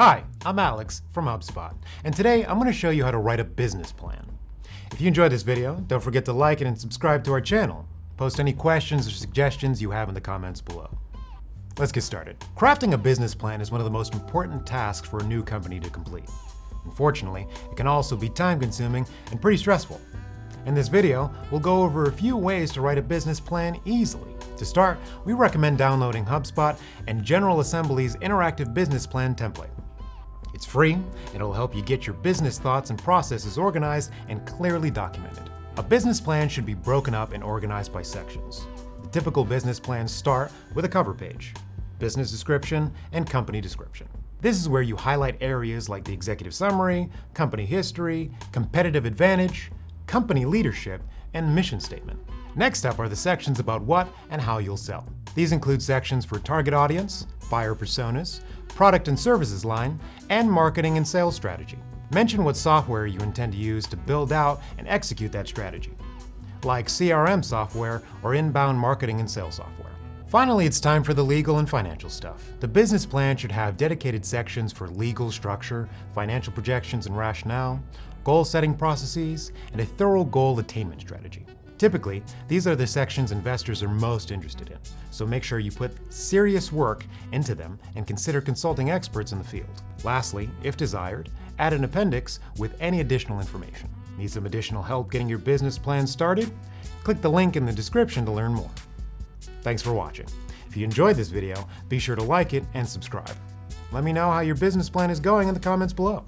Hi, I'm Alex from HubSpot, and today I'm going to show you how to write a business plan. If you enjoyed this video, don't forget to like it and subscribe to our channel. Post any questions or suggestions you have in the comments below. Let's get started. Crafting a business plan is one of the most important tasks for a new company to complete. Unfortunately, it can also be time-consuming and pretty stressful. In this video, we'll go over a few ways to write a business plan easily. To start, we recommend downloading HubSpot and General Assembly's interactive business plan template. It's free, and it'll help you get your business thoughts and processes organized and clearly documented. A business plan should be broken up and organized by sections. The typical business plans start with a cover page, business description, and company description. This is where you highlight areas like the executive summary, company history, competitive advantage, company leadership, and mission statement. Next up are the sections about what and how you'll sell. These include sections for target audience, buyer personas, product and services line, and marketing and sales strategy. Mention what software you intend to use to build out and execute that strategy, like CRM software or inbound marketing and sales software. Finally, it's time for the legal and financial stuff. The business plan should have dedicated sections for legal structure, financial projections and rationale, goal-setting processes, and a thorough goal attainment strategy. Typically, these are the sections investors are most interested in, so make sure you put serious work into them and consider consulting experts in the field. Lastly, if desired, add an appendix with any additional information. Need some additional help getting your business plan started? Click the link in the description to learn more. Thanks for watching. If you enjoyed this video, be sure to like it and subscribe. Let me know how your business plan is going in the comments below.